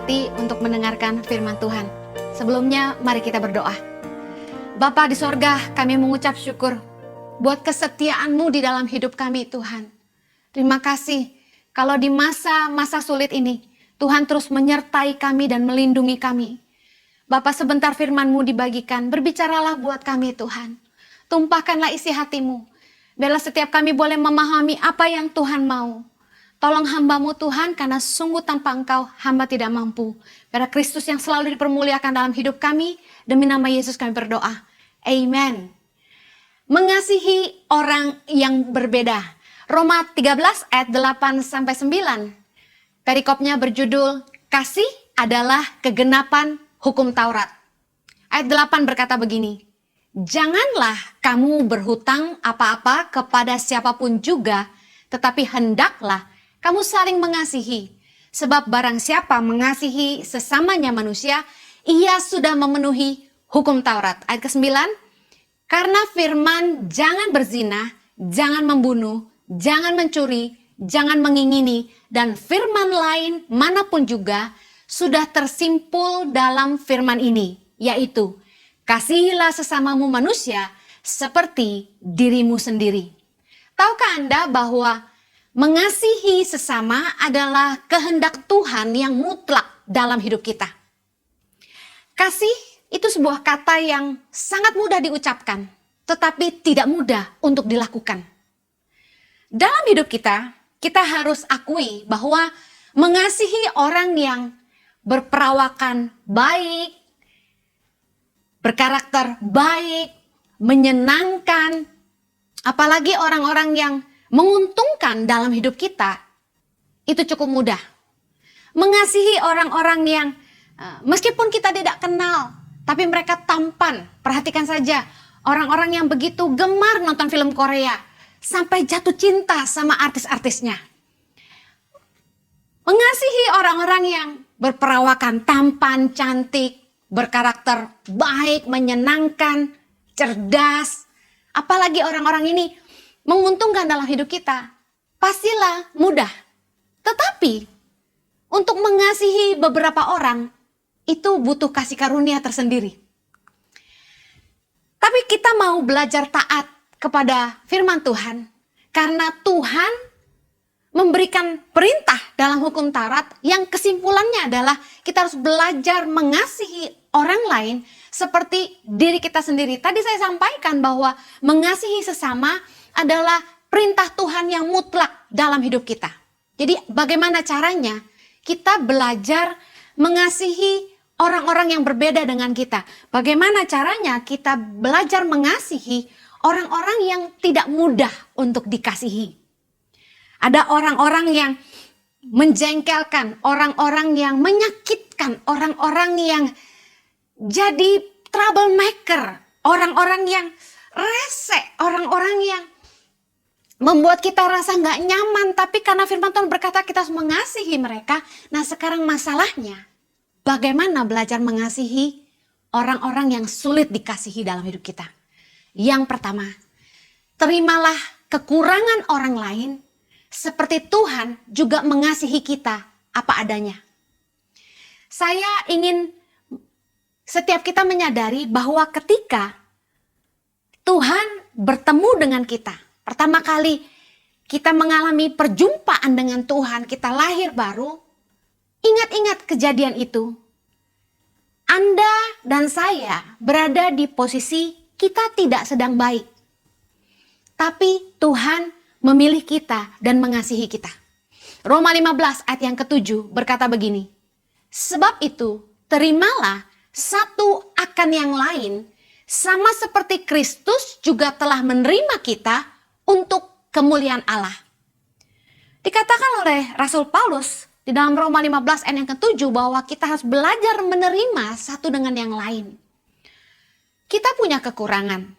hati untuk mendengarkan firman Tuhan. Sebelumnya, mari kita berdoa. Bapa di sorga, kami mengucap syukur buat kesetiaan-Mu di dalam hidup kami, Tuhan. Terima kasih kalau di masa-masa sulit ini, Tuhan terus menyertai kami dan melindungi kami. Bapa, sebentar firman-Mu dibagikan, berbicaralah buat kami, Tuhan. Tumpahkanlah isi hati-Mu, biarlah setiap kami boleh memahami apa yang Tuhan mau. Tolong hamba-Mu Tuhan, karena sungguh tanpa Engkau hamba tidak mampu. Biarlah Kristus yang selalu dipermuliakan dalam hidup kami, demi nama Yesus kami berdoa. Amen. Mengasihi orang yang berbeda. Roma 13 ayat 8-9. Perikopnya berjudul, kasih adalah kegenapan hukum Taurat. Ayat 8 berkata begini, janganlah kamu berhutang apa-apa kepada siapapun juga, tetapi hendaklah kamu saling mengasihi. Sebab barang siapa mengasihi sesamanya manusia, ia sudah memenuhi hukum Taurat. Ayat ke-9, karena firman jangan berzina, jangan membunuh, jangan mencuri, jangan mengingini, dan firman lain manapun juga sudah tersimpul dalam firman ini, yaitu kasihilah sesamamu manusia seperti dirimu sendiri. Tahukah Anda bahwa mengasihi sesama adalah kehendak Tuhan yang mutlak dalam hidup kita? Kasih itu sebuah kata yang sangat mudah diucapkan, tetapi tidak mudah untuk dilakukan. Dalam hidup kita, kita harus akui bahwa mengasihi orang yang berperawakan baik, berkarakter baik, menyenangkan, apalagi orang-orang yang menguntungkan dalam hidup kita, itu cukup mudah. Mengasihi orang-orang yang meskipun kita tidak kenal, tapi mereka tampan. Perhatikan saja, orang-orang yang begitu gemar nonton film Korea, sampai jatuh cinta sama artis-artisnya. Mengasihi orang-orang yang berperawakan tampan, cantik, berkarakter baik, menyenangkan, cerdas, apalagi orang-orang ini menguntungkan dalam hidup kita, pastilah mudah. Tetapi untuk mengasihi beberapa orang itu butuh kasih karunia tersendiri. Tapi kita mau belajar taat kepada firman Tuhan karena Tuhan memberikan perintah dalam hukum Taurat yang kesimpulannya adalah kita harus belajar mengasihi orang lain seperti diri kita sendiri. Tadi saya sampaikan bahwa mengasihi sesama adalah perintah Tuhan yang mutlak dalam hidup kita. Jadi bagaimana caranya kita belajar mengasihi orang-orang yang berbeda dengan kita? Bagaimana caranya kita belajar mengasihi orang-orang yang tidak mudah untuk dikasihi? Ada orang-orang yang menjengkelkan, orang-orang yang menyakitkan, orang-orang yang jadi troublemaker, orang-orang yang rese, orang-orang yang membuat kita rasa nggak nyaman, tapi karena firman Tuhan berkata kita harus mengasihi mereka. Nah sekarang masalahnya, bagaimana belajar mengasihi orang-orang yang sulit dikasihi dalam hidup kita? Yang pertama, terimalah kekurangan orang lain seperti Tuhan juga mengasihi kita apa adanya. Saya ingin setiap kita menyadari bahwa ketika Tuhan bertemu dengan kita, pertama kali kita mengalami perjumpaan dengan Tuhan, kita lahir baru, ingat-ingat kejadian itu. Anda dan saya berada di posisi kita tidak sedang baik. Tapi Tuhan memilih kita dan mengasihi kita. Roma 15 ayat yang ke-7 berkata begini, sebab itu terimalah satu akan yang lain, sama seperti Kristus juga telah menerima kita untuk kemuliaan Allah. Dikatakan oleh Rasul Paulus di dalam Roma 15 ayat yang ke-7 bahwa kita harus belajar menerima satu dengan yang lain. Kita punya kekurangan,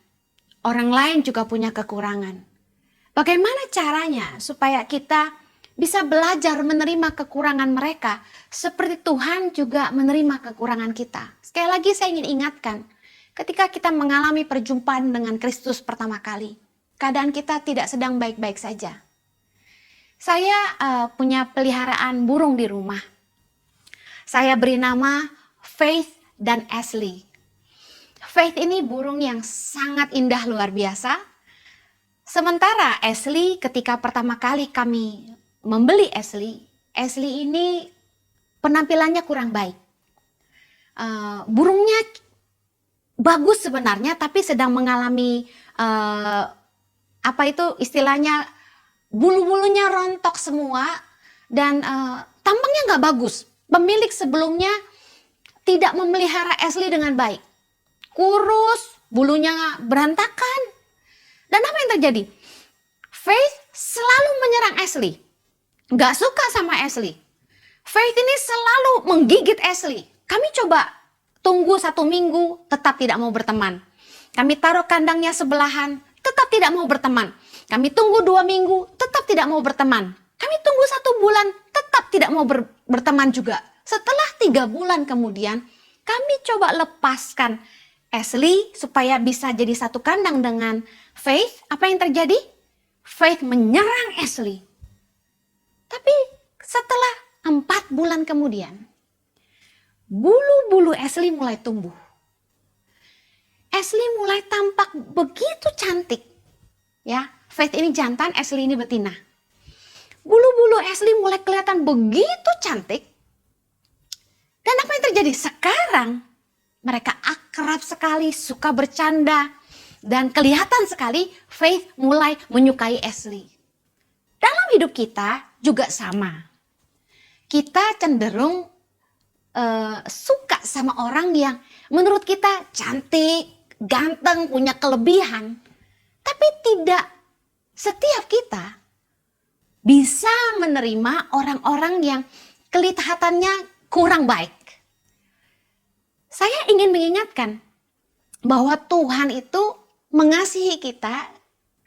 orang lain juga punya kekurangan. Bagaimana caranya supaya kita bisa belajar menerima kekurangan mereka seperti Tuhan juga menerima kekurangan kita? Sekali lagi saya ingin ingatkan, ketika kita mengalami perjumpaan dengan Kristus pertama kali, keadaan kita tidak sedang baik-baik saja. Saya punya peliharaan burung di rumah. Saya beri nama Faith dan Ashley. Faith ini burung yang sangat indah luar biasa. Sementara Ashley, ketika pertama kali kami membeli Ashley ini penampilannya kurang baik. Burungnya bagus sebenarnya, tapi sedang mengalami apa itu istilahnya, bulu-bulunya rontok semua dan tampangnya nggak bagus. Pemilik sebelumnya tidak memelihara Ashley dengan baik, kurus, bulunya berantakan. Dan apa yang terjadi? Faith selalu menyerang Ashley, nggak suka sama Ashley. Faith ini selalu menggigit Ashley. Kami coba tunggu 1 minggu, tetap tidak mau berteman. Kami taruh kandangnya sebelahan, tetap tidak mau berteman. Kami tunggu 2 minggu, tetap tidak mau berteman. Kami tunggu 1 bulan, tetap tidak mau berteman juga. Setelah 3 bulan kemudian, kami coba lepaskan Ashley supaya bisa jadi satu kandang dengan Faith. Apa yang terjadi? Faith menyerang Ashley. Tapi setelah 4 bulan kemudian, bulu-bulu Ashley mulai tumbuh. Ashley mulai tampak begitu cantik. Ya, Faith ini jantan, Ashley ini betina. Bulu-bulu Ashley mulai kelihatan begitu cantik. Dan apa yang terjadi? Sekarang mereka akrab sekali, suka bercanda. Dan kelihatan sekali Faith mulai menyukai Ashley. Dalam hidup kita juga sama. Kita cenderung suka sama orang yang menurut kita cantik, ganteng, punya kelebihan. Tapi tidak setiap kita bisa menerima orang-orang yang kelihatannya kurang baik. Saya ingin mengingatkan bahwa Tuhan itu mengasihi kita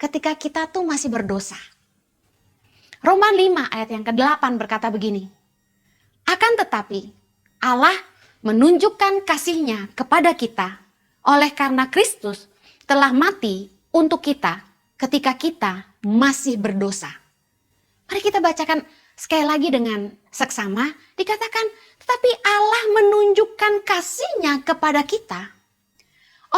ketika kita tuh masih berdosa. Roma 5 ayat yang ke-8 berkata begini. Akan tetapi Allah menunjukkan kasih-Nya kepada kita oleh karena Kristus telah mati untuk kita ketika kita masih berdosa. Mari kita bacakan sekali lagi dengan seksama. Dikatakan, tetapi Allah menunjukkan kasih-Nya kepada kita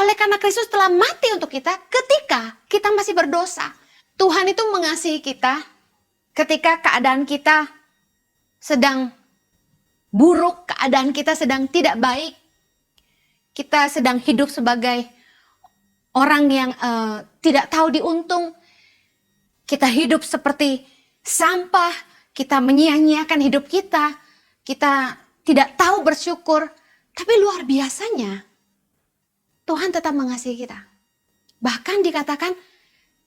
oleh karena Kristus telah mati untuk kita ketika kita masih berdosa. Tuhan itu mengasihi kita ketika keadaan kita sedang buruk, keadaan kita sedang tidak baik. Kita sedang hidup sebagai orang yang tidak tahu diuntung. Kita hidup seperti sampah, kita menyia-nyiakan hidup kita. Kita tidak tahu bersyukur. Tapi luar biasanya Tuhan tetap mengasihi kita. Bahkan dikatakan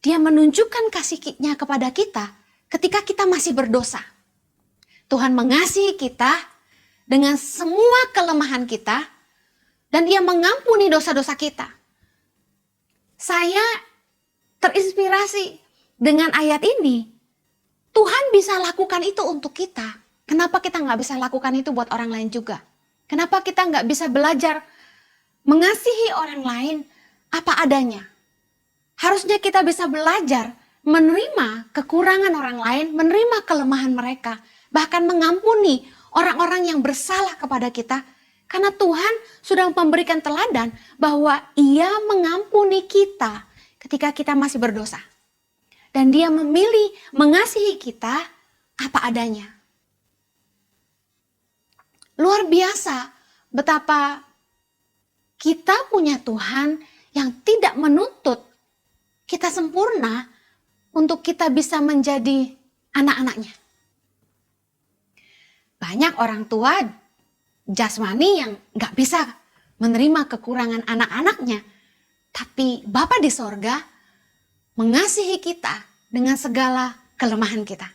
Dia menunjukkan kasih-Nya kepada kita ketika kita masih berdosa. Tuhan mengasihi kita dengan semua kelemahan kita dan Dia mengampuni dosa-dosa kita. Saya terinspirasi dengan ayat ini. Tuhan bisa lakukan itu untuk kita. Kenapa kita nggak bisa lakukan itu buat orang lain juga? Kenapa kita nggak bisa belajar mengasihi orang lain apa adanya? Harusnya kita bisa belajar menerima kekurangan orang lain, menerima kelemahan mereka, bahkan mengampuni orang-orang yang bersalah kepada kita. Karena Tuhan sudah memberikan teladan bahwa Ia mengampuni kita ketika kita masih berdosa. Dan Dia memilih mengasihi kita apa adanya. Luar biasa betapa kita punya Tuhan yang tidak menuntut kita sempurna untuk kita bisa menjadi anak-anaknya. Banyak orang tua jasmani yang gak bisa menerima kekurangan anak-anaknya. Tapi Bapa di sorga mengasihi kita dengan segala kelemahan kita.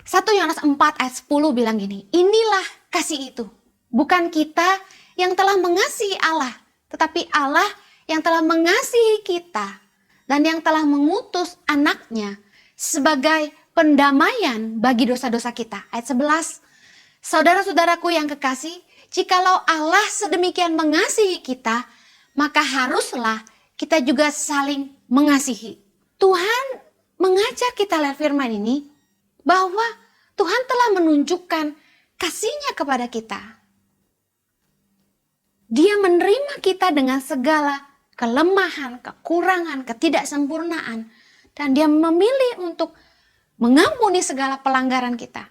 1 Yohanes 4 ayat 10 bilang gini, inilah kasih itu. Bukan kita yang telah mengasihi Allah, tetapi Allah yang telah mengasihi kita dan yang telah mengutus anaknya sebagai pendamaian bagi dosa-dosa kita. Ayat 11, saudara-saudaraku yang kekasih, jikalau Allah sedemikian mengasihi kita, maka haruslah kita juga saling mengasihi. Tuhan mengajar kita lewat firman ini bahwa Tuhan telah menunjukkan kasihnya kepada kita. Dia menerima kita dengan segala kelemahan, kekurangan, ketidaksempurnaan. Dan dia memilih untuk mengampuni segala pelanggaran kita.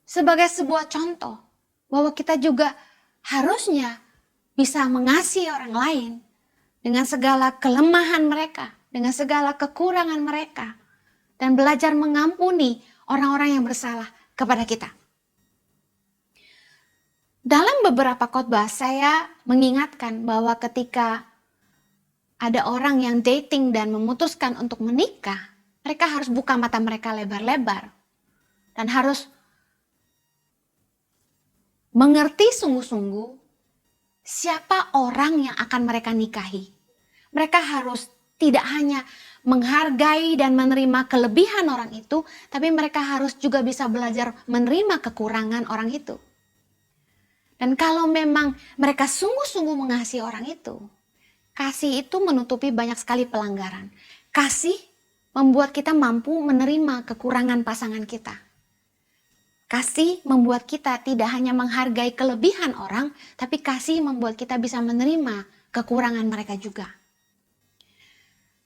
Sebagai sebuah contoh bahwa kita juga harusnya bisa mengasihi orang lain dengan segala kelemahan mereka, dengan segala kekurangan mereka. Dan belajar mengampuni orang-orang yang bersalah kepada kita. Dalam beberapa khotbah saya mengingatkan bahwa ketika ada orang yang dating dan memutuskan untuk menikah, mereka harus buka mata mereka lebar-lebar dan harus mengerti sungguh-sungguh siapa orang yang akan mereka nikahi. Mereka harus tidak hanya menghargai dan menerima kelebihan orang itu, tapi mereka harus juga bisa belajar menerima kekurangan orang itu. Dan kalau memang mereka sungguh-sungguh mengasihi orang itu, kasih itu menutupi banyak sekali pelanggaran. Kasih membuat kita mampu menerima kekurangan pasangan kita. Kasih membuat kita tidak hanya menghargai kelebihan orang, tapi kasih membuat kita bisa menerima kekurangan mereka juga.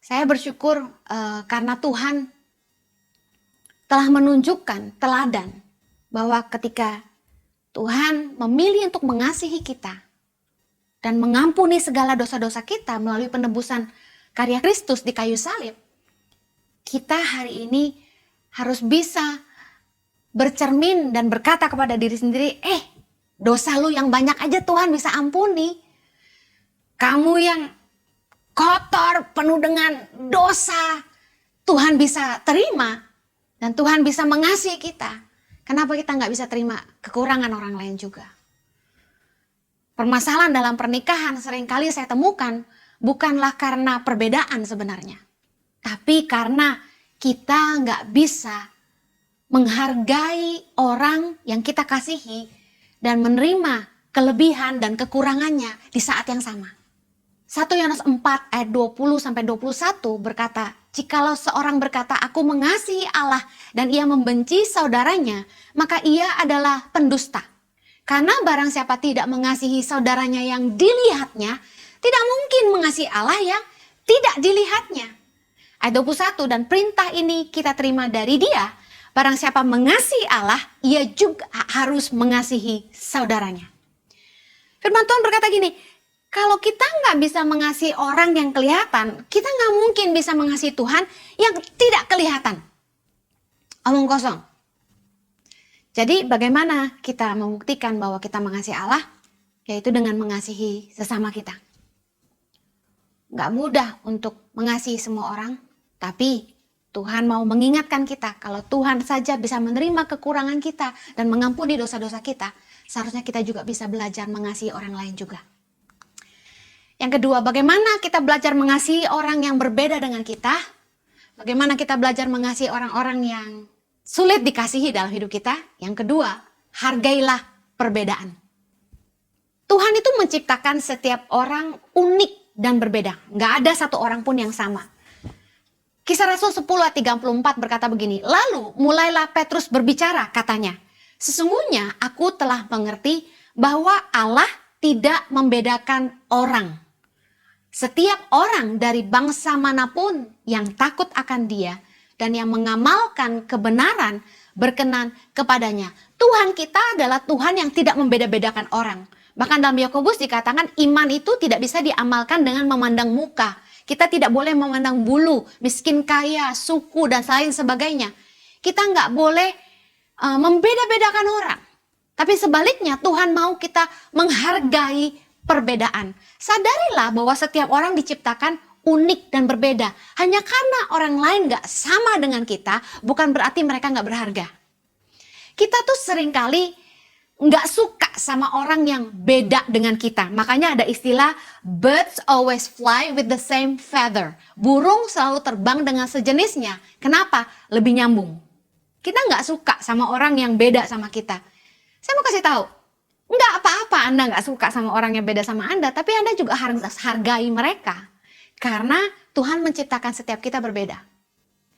Saya bersyukur karena Tuhan telah menunjukkan teladan bahwa ketika Tuhan memilih untuk mengasihi kita dan mengampuni segala dosa-dosa kita melalui penebusan karya Kristus di kayu salib, kita hari ini harus bisa bercermin dan berkata kepada diri sendiri, dosa lu yang banyak aja Tuhan bisa ampuni. Kamu yang kotor, penuh dengan dosa, Tuhan bisa terima dan Tuhan bisa mengasihi kita. Kenapa kita nggak bisa terima kekurangan orang lain juga? Permasalahan dalam pernikahan seringkali saya temukan bukanlah karena perbedaan sebenarnya. Tapi karena kita nggak bisa menghargai orang yang kita kasihi dan menerima kelebihan dan kekurangannya di saat yang sama. 1 Yohanes 4 ayat 20-21 berkata, jikalau seorang berkata, aku mengasihi Allah dan ia membenci saudaranya, maka ia adalah pendusta. Karena barang siapa tidak mengasihi saudaranya yang dilihatnya, tidak mungkin mengasihi Allah yang tidak dilihatnya. Ayat 21, dan perintah ini kita terima dari dia, barang siapa mengasihi Allah, ia juga harus mengasihi saudaranya. Firman Tuhan berkata gini, kalau kita nggak bisa mengasihi orang yang kelihatan, kita nggak mungkin bisa mengasihi Tuhan yang tidak kelihatan. Omong kosong. Jadi bagaimana kita membuktikan bahwa kita mengasihi Allah? Yaitu dengan mengasihi sesama kita. Nggak mudah untuk mengasihi semua orang, tapi Tuhan mau mengingatkan kita kalau Tuhan saja bisa menerima kekurangan kita dan mengampuni dosa-dosa kita, seharusnya kita juga bisa belajar mengasihi orang lain juga. Yang kedua, bagaimana kita belajar mengasihi orang yang berbeda dengan kita? Bagaimana kita belajar mengasihi orang-orang yang sulit dikasihi dalam hidup kita? Yang kedua, hargailah perbedaan. Tuhan itu menciptakan setiap orang unik dan berbeda. Nggak ada satu orang pun yang sama. Kisah Rasul 10 ayat 34 berkata begini, lalu mulailah Petrus berbicara, katanya, sesungguhnya aku telah mengerti bahwa Allah tidak membedakan orang. Setiap orang dari bangsa manapun yang takut akan dia dan yang mengamalkan kebenaran berkenan kepadanya. Tuhan kita adalah Tuhan yang tidak membeda-bedakan orang. Bahkan dalam Yakobus dikatakan iman itu tidak bisa diamalkan dengan memandang muka. Kita tidak boleh memandang bulu, miskin kaya, suku dan lain sebagainya. Kita nggak boleh membeda-bedakan orang. Tapi sebaliknya Tuhan mau kita menghargai perbedaan. Sadarilah bahwa setiap orang diciptakan unik dan berbeda. Hanya karena orang lain gak sama dengan kita, bukan berarti mereka gak berharga. Kita tuh seringkali gak suka sama orang yang beda dengan kita. Makanya ada istilah birds always fly with the same feather. Burung selalu terbang dengan sejenisnya. Kenapa? Lebih nyambung. Kita gak suka sama orang yang beda sama kita. Saya mau kasih tahu. Enggak apa-apa Anda nggak suka sama orang yang beda sama Anda, tapi Anda juga harus hargai mereka. Karena Tuhan menciptakan setiap kita berbeda.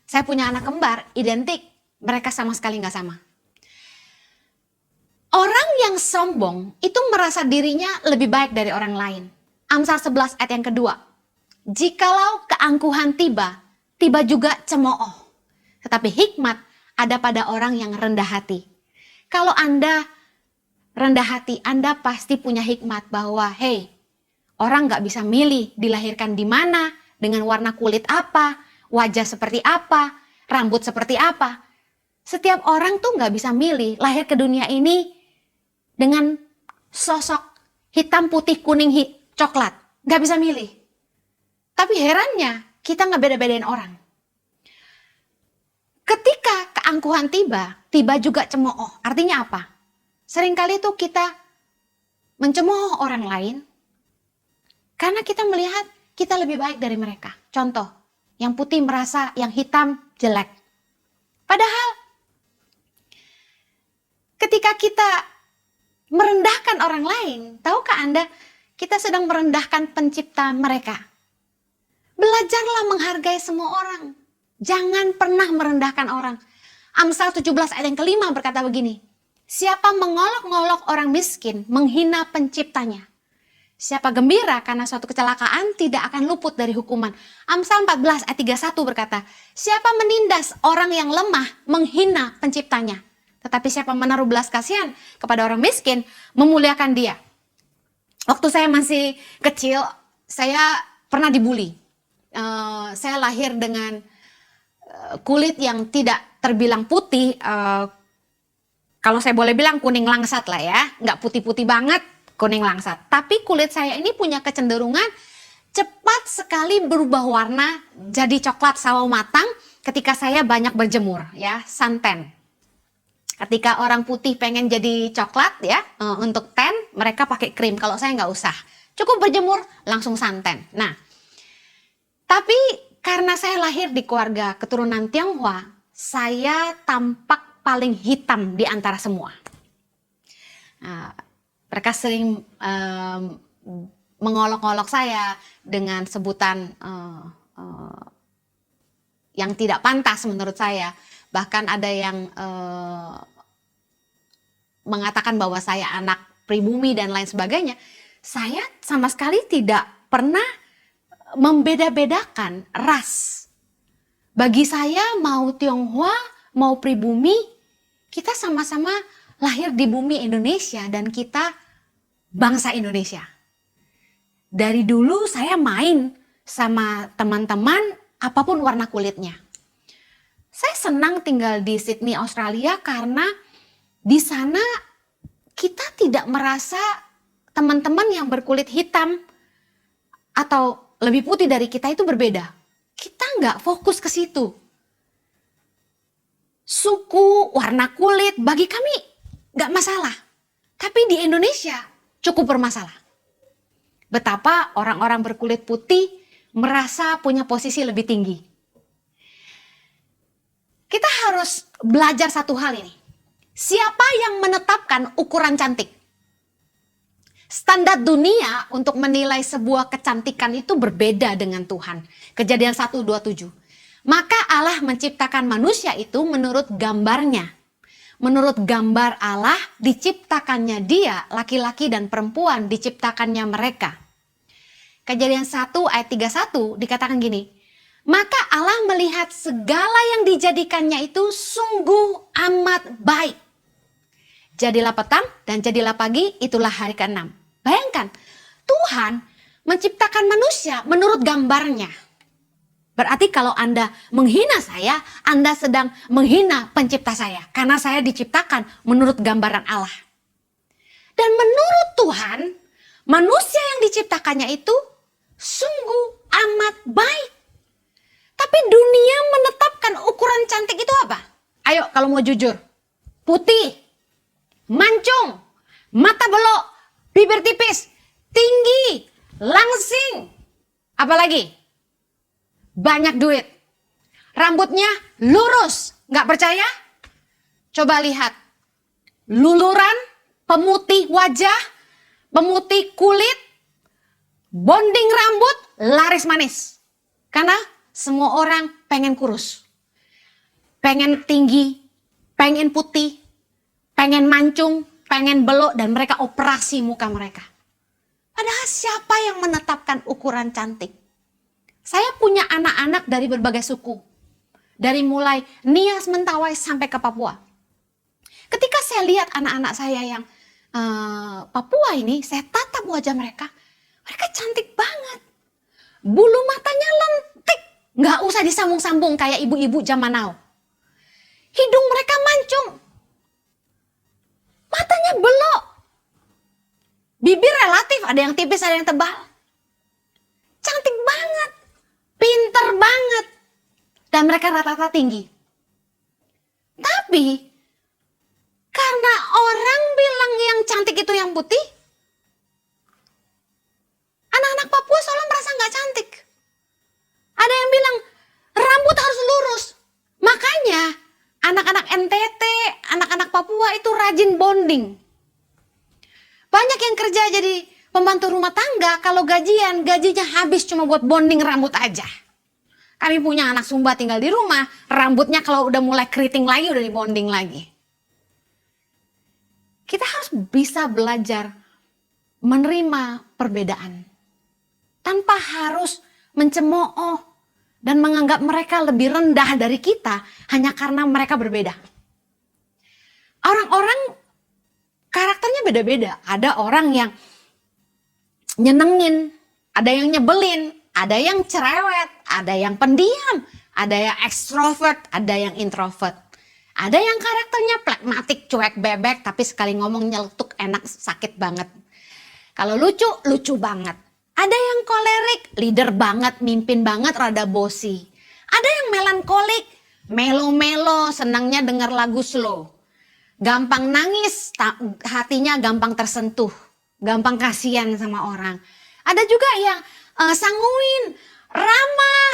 Saya punya anak kembar, identik. Mereka sama sekali nggak sama. sombong itu merasa dirinya lebih baik dari orang lain. Amsal 11 ayat yang kedua. Jikalau keangkuhan tiba, tiba juga cemooh. Tetapi hikmat ada pada orang yang rendah hati. Kalau Anda rendah hati, Anda pasti punya hikmat bahwa, hey, orang gak bisa milih dilahirkan di mana, dengan warna kulit apa, wajah seperti apa, rambut seperti apa. Setiap orang tuh gak bisa milih lahir ke dunia ini dengan sosok hitam, putih, kuning, coklat. Gak bisa milih. Tapi herannya, kita gak beda-bedain orang. Ketika keangkuhan tiba, tiba juga cemooh. Artinya apa? Seringkali tuh kita mencemooh orang lain karena kita melihat kita lebih baik dari mereka. Contoh, yang putih merasa yang hitam jelek. Padahal ketika kita merendahkan orang lain, tahukah Anda, kita sedang merendahkan pencipta mereka. Belajarlah menghargai semua orang. Jangan pernah merendahkan orang. Amsal 17 ayat yang kelima berkata begini. Siapa mengolok-ngolok orang miskin, menghina penciptanya. Siapa gembira karena suatu kecelakaan tidak akan luput dari hukuman. Amsal 14 ayat 31 berkata, siapa menindas orang yang lemah, menghina penciptanya. Tetapi siapa menaruh belas kasihan kepada orang miskin, memuliakan dia. Waktu saya masih kecil, saya pernah dibully. Saya lahir dengan kulit yang tidak terbilang putih, kalau saya boleh bilang kuning langsat lah ya, nggak putih-putih banget, kuning langsat. Tapi kulit saya ini punya kecenderungan cepat sekali berubah warna jadi coklat sawo matang ketika saya banyak berjemur ya, suntan. Ketika orang putih pengen jadi coklat ya, untuk tan mereka pakai krim. Kalau saya nggak usah, cukup berjemur langsung suntan. Nah, tapi karena saya lahir di keluarga keturunan Tionghoa, saya tampak paling hitam di antara semua. Nah, mereka sering mengolok-olok saya dengan sebutan yang tidak pantas menurut saya. Bahkan ada yang mengatakan bahwa saya anak pribumi dan lain sebagainya. Saya sama sekali tidak pernah membeda-bedakan ras. Bagi saya mau Tionghoa, mau pribumi, kita sama-sama lahir di bumi Indonesia dan kita bangsa Indonesia. Dari dulu saya main sama teman-teman apapun warna kulitnya. Saya senang tinggal di Sydney, Australia karena di sana kita tidak merasa teman-teman yang berkulit hitam atau lebih putih dari kita itu berbeda. Kita nggak fokus ke situ. Suku, warna kulit, bagi kami nggak masalah. Tapi di Indonesia cukup bermasalah. Betapa orang-orang berkulit putih merasa punya posisi lebih tinggi. Kita harus belajar satu hal ini. Siapa yang menetapkan ukuran cantik? Standar dunia untuk menilai sebuah kecantikan itu berbeda dengan Tuhan. Kejadian 1:27. Maka Allah menciptakan manusia itu menurut gambarnya. Menurut gambar Allah diciptakannya dia, laki-laki dan perempuan diciptakannya mereka. Kejadian 1 ayat 31 dikatakan gini. Maka Allah melihat segala yang dijadikannya itu sungguh amat baik. Jadilah petang dan jadilah pagi, itulah hari ke-6. Bayangkan, Tuhan menciptakan manusia menurut gambarnya. Berarti kalau Anda menghina saya, Anda sedang menghina pencipta saya. Karena saya diciptakan menurut gambaran Allah. Dan menurut Tuhan, manusia yang diciptakannya itu sungguh amat baik. Tapi dunia menetapkan ukuran cantik itu apa? Ayo kalau mau jujur. Putih, mancung, mata belok, bibir tipis, tinggi, langsing. Apalagi? Banyak duit. Rambutnya lurus. Nggak percaya? Coba lihat. Luluran, pemutih wajah, pemutih kulit, bonding rambut, laris manis. Karena semua orang pengen kurus. Pengen tinggi, pengen putih, pengen mancung, pengen belok dan mereka operasi muka mereka. Padahal siapa yang menetapkan ukuran cantik? Saya punya anak-anak dari berbagai suku. Dari mulai Nias, Mentawai sampai ke Papua. Ketika saya lihat anak-anak saya yang Papua ini, saya tatap wajah mereka. Mereka cantik banget. Bulu matanya lentik. Nggak usah disambung-sambung kayak ibu-ibu zaman now. Hidung mereka mancung. Matanya belok. Bibir relatif, ada yang tipis, ada yang tebal. Cantik banget. Pinter banget. Dan mereka rata-rata tinggi. Tapi, karena orang bilang yang cantik itu yang putih, anak-anak Papua selalu merasa nggak cantik. Ada yang bilang, rambut harus lurus. Makanya, anak-anak NTT, anak-anak Papua itu rajin bonding. Banyak yang kerja jadi pembantu rumah tangga, kalau gajian, gajinya habis cuma buat bonding rambut aja. Kami punya anak Sumba tinggal di rumah, rambutnya kalau udah mulai keriting lagi, udah dibonding lagi. Kita harus bisa belajar menerima perbedaan. Tanpa harus mencemooh dan menganggap mereka lebih rendah dari kita hanya karena mereka berbeda. Orang-orang karakternya beda-beda. Ada orang yang nyenengin, ada yang nyebelin, ada yang cerewet, ada yang pendiam, ada yang ekstrovert, ada yang introvert. Ada yang karakternya pragmatik, cuek bebek, tapi sekali ngomong nyeletuk enak, sakit banget. Kalau lucu, lucu banget. Ada yang kolerik, leader banget, mimpin banget, rada bosi. Ada yang melankolik, melo-melo, senangnya denger lagu slow. Gampang nangis, hatinya gampang tersentuh, gampang kasihan sama orang. Ada juga yang sanguin, ramah,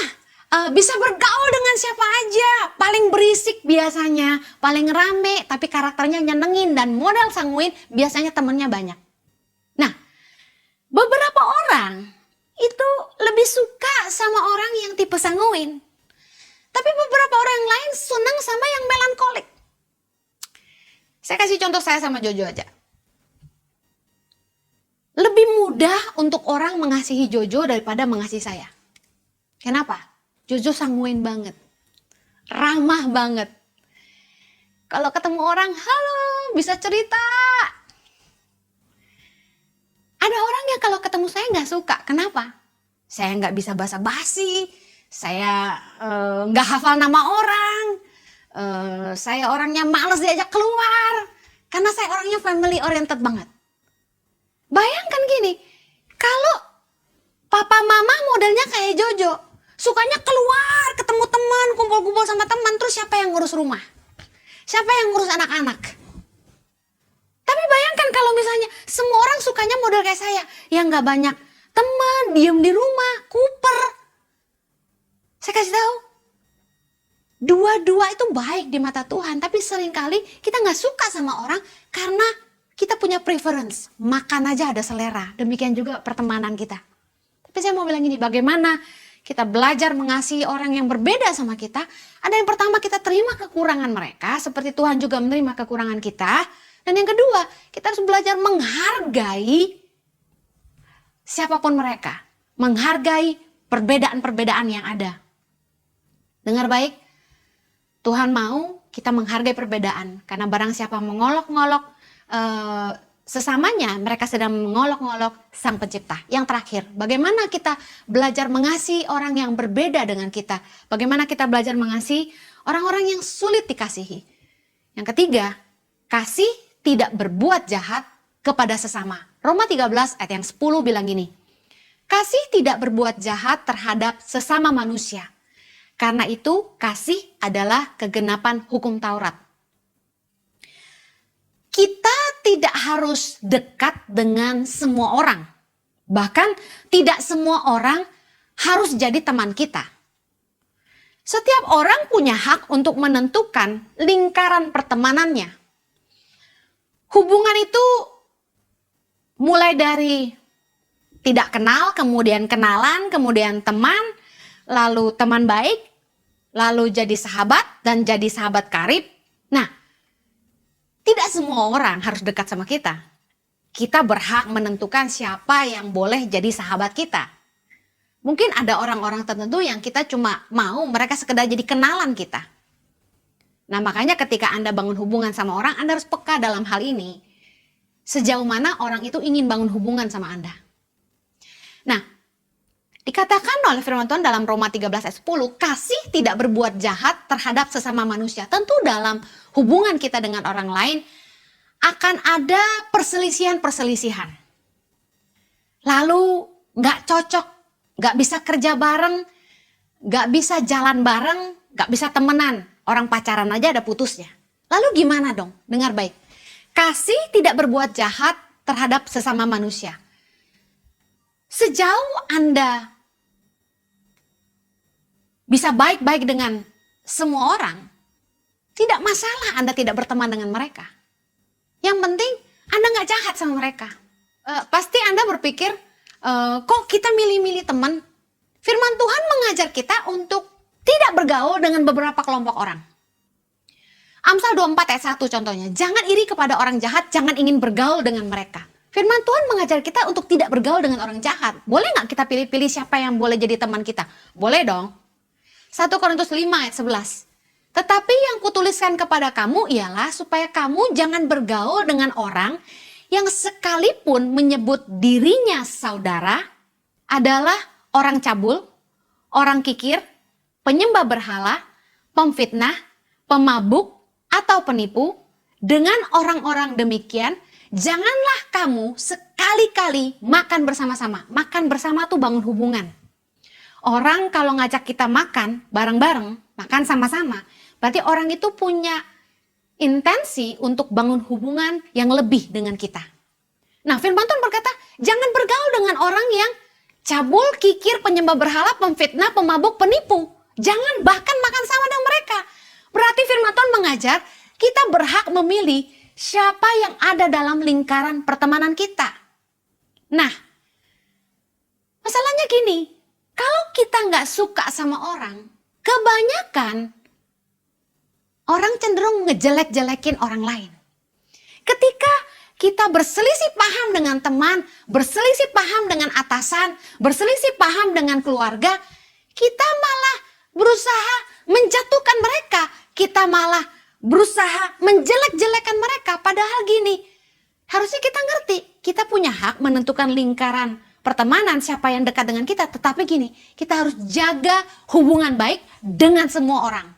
bisa bergaul dengan siapa aja, paling berisik biasanya, paling rame, tapi karakternya nyenengin dan modal sanguin, biasanya temennya banyak. Nah, beberapa orang itu lebih suka sama orang yang tipe sanguin, tapi beberapa orang yang lain senang sama yang melankolik. Saya kasih contoh saya sama Jojo aja. Lebih mudah untuk orang mengasihi Jojo daripada mengasihi saya. Kenapa? Jojo sanguin banget. Ramah banget. Kalau ketemu orang, halo, bisa cerita. Ada orang yang kalau ketemu saya nggak suka. Kenapa? Saya nggak bisa basa-basi. Saya nggak hafal nama orang. Saya orangnya males diajak keluar. Karena saya orangnya family oriented banget. Bayangkan gini, kalau papa mama modelnya kayak Jojo, sukanya keluar, ketemu teman, kumpul-kumpul sama teman, terus siapa yang ngurus rumah? Siapa yang ngurus anak-anak? Tapi bayangkan kalau misalnya semua orang sukanya model kayak saya, yang gak banyak teman, diem di rumah, kuper. Saya kasih tahu, dua-dua itu baik di mata Tuhan, tapi seringkali kita gak suka sama orang karena kita punya preference. Makan aja ada selera, demikian juga pertemanan kita. Tapi saya mau bilang gini, bagaimana kita belajar mengasihi orang yang berbeda sama kita? Ada yang pertama, kita terima kekurangan mereka, seperti Tuhan juga menerima kekurangan kita. Dan yang kedua, kita harus belajar menghargai siapapun mereka. Menghargai perbedaan-perbedaan yang ada. Dengar baik, Tuhan mau kita menghargai perbedaan. Karena barang siapa mengolok-ngolok sesamanya, mereka sedang mengolok-ngolok Sang Pencipta. Yang terakhir, bagaimana kita belajar mengasihi orang yang berbeda dengan kita? Bagaimana kita belajar mengasihi orang-orang yang sulit dikasihi? Yang ketiga, kasih tidak berbuat jahat kepada sesama. Roma 13 ayat yang 10 bilang gini, kasih tidak berbuat jahat terhadap sesama manusia. Karena itu kasih adalah kegenapan hukum Taurat. Kita tidak harus dekat dengan semua orang. Bahkan tidak semua orang harus jadi teman kita. Setiap orang punya hak untuk menentukan lingkaran pertemanannya. Hubungan itu mulai dari tidak kenal, kemudian kenalan, kemudian teman, lalu teman baik, lalu jadi sahabat, dan jadi sahabat karib. Nah, Tidak semua orang harus dekat sama kita. Kita berhak menentukan siapa yang boleh jadi sahabat kita. Mungkin ada orang-orang tertentu yang kita cuma mau mereka sekedar jadi kenalan kita. Nah, makanya ketika Anda bangun hubungan sama orang, Anda harus peka dalam hal ini. Sejauh mana orang itu ingin bangun hubungan sama Anda. Nah, dikatakan oleh firman Tuhan dalam Roma 13 ayat 10, kasih tidak berbuat jahat terhadap sesama manusia. Tentu dalam hubungan kita dengan orang lain akan ada perselisihan-perselisihan. Lalu gak cocok, gak bisa kerja bareng, gak bisa jalan bareng, gak bisa temenan. Orang pacaran aja ada putusnya. Lalu gimana dong? Dengar baik. Kasih tidak berbuat jahat terhadap sesama manusia. Sejauh Anda bisa baik-baik dengan semua orang, tidak masalah Anda tidak berteman dengan mereka. Yang penting Anda nggak jahat sama mereka. Pasti Anda berpikir, kok kita milih-milih teman? Firman Tuhan mengajar kita untuk tidak bergaul dengan beberapa kelompok orang. Amsal 24 ayat 1 contohnya, jangan iri kepada orang jahat, jangan ingin bergaul dengan mereka. Firman Tuhan mengajar kita untuk tidak bergaul dengan orang jahat. Boleh nggak kita pilih-pilih siapa yang boleh jadi teman kita? Boleh dong. 1 Korintus 5 ayat 11. Tetapi yang kutuliskan kepada kamu ialah supaya kamu jangan bergaul dengan orang yang sekalipun menyebut dirinya saudara adalah orang cabul, orang kikir, penyembah berhala, pemfitnah, pemabuk, atau penipu. Dengan orang-orang demikian, janganlah kamu sekali-kali makan bersama-sama. Makan bersama tuh bangun hubungan. Orang kalau ngajak kita makan bareng-bareng, makan sama-sama, berarti orang itu punya intensi untuk bangun hubungan yang lebih dengan kita. Nah, firman Tuhan berkata, jangan bergaul dengan orang yang cabul, kikir, penyembah berhala, pemfitnah, pemabuk, penipu. Jangan bahkan makan sama dengan mereka. Berarti firman Tuhan mengajar, kita berhak memilih siapa yang ada dalam lingkaran pertemanan kita. Nah, masalahnya gini, kalau kita nggak suka sama orang, kebanyakan orang cenderung ngejelek-jelekin orang lain. Ketika kita berselisih paham dengan teman, berselisih paham dengan atasan, berselisih paham dengan keluarga, kita malah berusaha menjatuhkan mereka. Kita malah berusaha menjelek-jelekan mereka. Padahal gini, harusnya kita ngerti, kita punya hak menentukan lingkaran pertemanan, siapa yang dekat dengan kita. Tetapi gini, kita harus jaga hubungan baik dengan semua orang.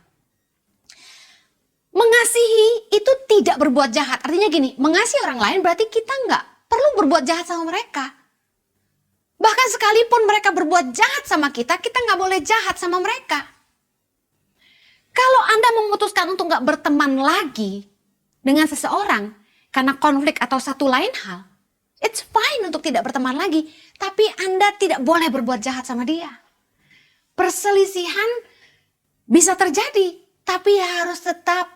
Mengasihi itu tidak berbuat jahat. Artinya gini, mengasihi orang lain berarti kita nggak perlu berbuat jahat sama mereka. Bahkan sekalipun mereka berbuat jahat sama kita nggak boleh jahat sama mereka. Kalau Anda memutuskan untuk nggak berteman lagi dengan seseorang karena konflik atau satu lain hal, it's fine untuk tidak berteman lagi. Tapi Anda tidak boleh berbuat jahat sama dia. Perselisihan bisa terjadi, tapi harus tetap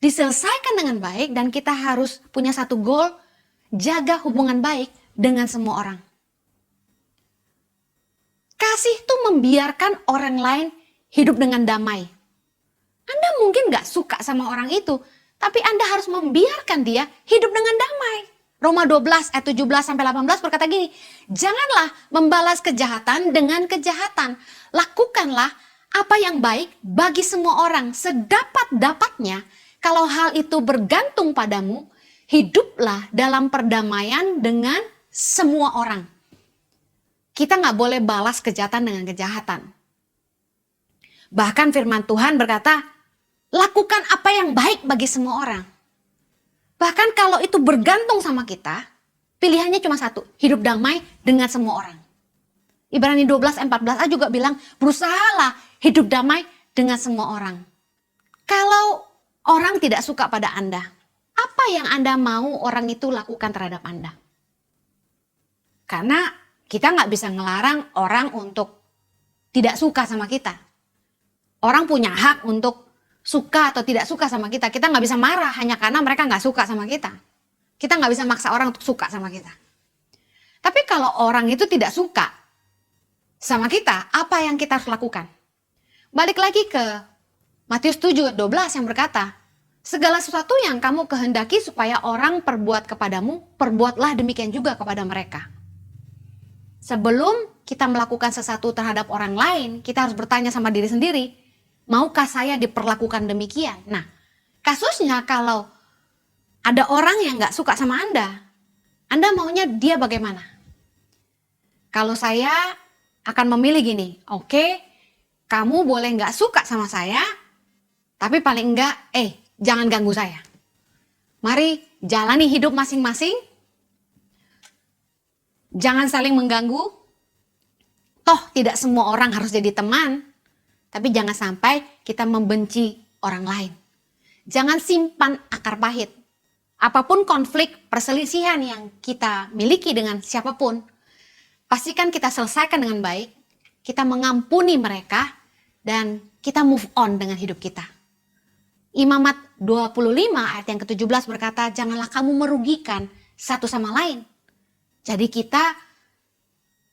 diselesaikan dengan baik. Dan kita harus punya satu goal, jaga hubungan baik dengan semua orang. Kasih itu membiarkan orang lain hidup dengan damai. Anda mungkin gak suka sama orang itu, tapi Anda harus membiarkan dia hidup dengan damai. Roma 12 ayat 17-18 berkata gini, janganlah membalas kejahatan dengan kejahatan. Lakukanlah apa yang baik bagi semua orang sedapat-dapatnya. Kalau hal itu bergantung padamu, hiduplah dalam perdamaian dengan semua orang. Kita gak boleh balas kejahatan dengan kejahatan. Bahkan firman Tuhan berkata, lakukan apa yang baik bagi semua orang. Bahkan kalau itu bergantung sama kita, pilihannya cuma satu, hidup damai dengan semua orang. Ibrani 12 ayat 14a juga bilang, berusahalah hidup damai dengan semua orang. Kalau orang tidak suka pada Anda, apa yang Anda mau orang itu lakukan terhadap Anda? Karena kita nggak bisa ngelarang orang untuk tidak suka sama kita. Orang punya hak untuk suka atau tidak suka sama kita. Kita nggak bisa marah hanya karena mereka nggak suka sama kita. Kita nggak bisa maksa orang untuk suka sama kita. Tapi kalau orang itu tidak suka sama kita, apa yang kita harus lakukan? Balik lagi ke Matius 7:12 yang berkata, Segala sesuatu yang kamu kehendaki supaya orang perbuat kepadamu, perbuatlah demikian juga kepada mereka. Sebelum kita melakukan sesuatu terhadap orang lain, kita harus bertanya sama diri sendiri, maukah saya diperlakukan demikian? Nah, kasusnya kalau ada orang yang gak suka sama Anda maunya dia bagaimana? Kalau saya akan memilih gini, oke, kamu boleh gak suka sama saya, tapi paling enggak, jangan ganggu saya. Mari jalani hidup masing-masing. Jangan saling mengganggu. Toh tidak semua orang harus jadi teman. Tapi jangan sampai kita membenci orang lain. Jangan simpan akar pahit. Apapun konflik perselisihan yang kita miliki dengan siapapun, pastikan kita selesaikan dengan baik. Kita mengampuni mereka dan kita move on dengan hidup kita. Imamat 25 ayat yang ke-17 berkata, janganlah kamu merugikan satu sama lain. Jadi kita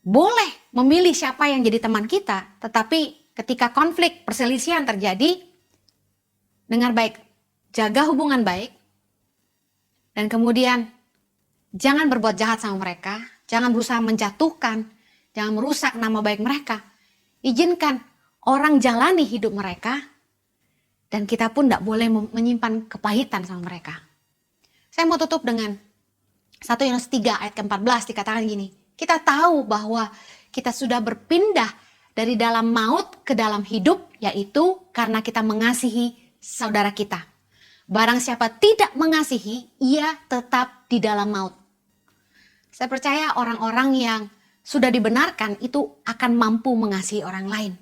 boleh memilih siapa yang jadi teman kita, tetapi ketika konflik perselisihan terjadi, dengar baik, jaga hubungan baik, dan kemudian jangan berbuat jahat sama mereka, jangan berusaha menjatuhkan, jangan merusak nama baik mereka. Izinkan orang jalani hidup mereka, dan kita pun tidak boleh menyimpan kepahitan sama mereka. Saya mau tutup dengan 1 Yohanes 3 ayat ke-14 dikatakan gini. Kita tahu bahwa kita sudah berpindah dari dalam maut ke dalam hidup, yaitu karena kita mengasihi saudara kita. Barang siapa tidak mengasihi, ia tetap di dalam maut. Saya percaya orang-orang yang sudah dibenarkan itu akan mampu mengasihi orang lain.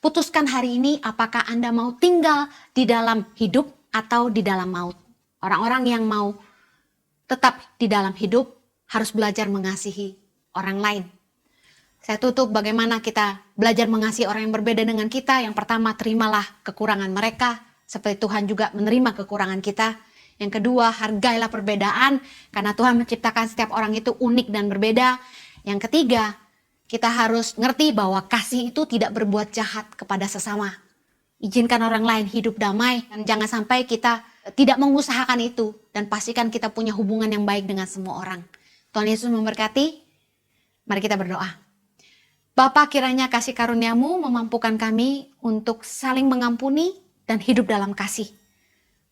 Putuskan hari ini apakah Anda mau tinggal di dalam hidup atau di dalam maut. Orang-orang yang mau tetap di dalam hidup harus belajar mengasihi orang lain. Saya tutup bagaimana kita belajar mengasihi orang yang berbeda dengan kita. Yang pertama, terimalah kekurangan mereka seperti Tuhan juga menerima kekurangan kita. Yang kedua, hargailah perbedaan karena Tuhan menciptakan setiap orang itu unik dan berbeda. Yang ketiga, kita harus ngerti bahwa kasih itu tidak berbuat jahat kepada sesama. Izinkan orang lain hidup damai dan jangan sampai kita tidak mengusahakan itu. Dan pastikan kita punya hubungan yang baik dengan semua orang. Tuhan Yesus memberkati. Mari kita berdoa. Bapa, kiranya kasih karuniamu memampukan kami untuk saling mengampuni dan hidup dalam kasih.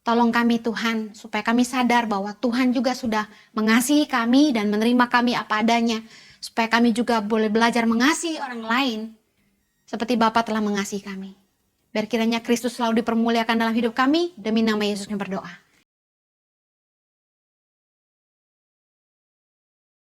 Tolong kami Tuhan supaya kami sadar bahwa Tuhan juga sudah mengasihi kami dan menerima kami apa adanya. Supaya kami juga boleh belajar mengasihi orang lain seperti Bapa telah mengasihi kami. Biar kiranya Kristus selalu dipermuliakan dalam hidup kami. Demi nama Yesus kami berdoa.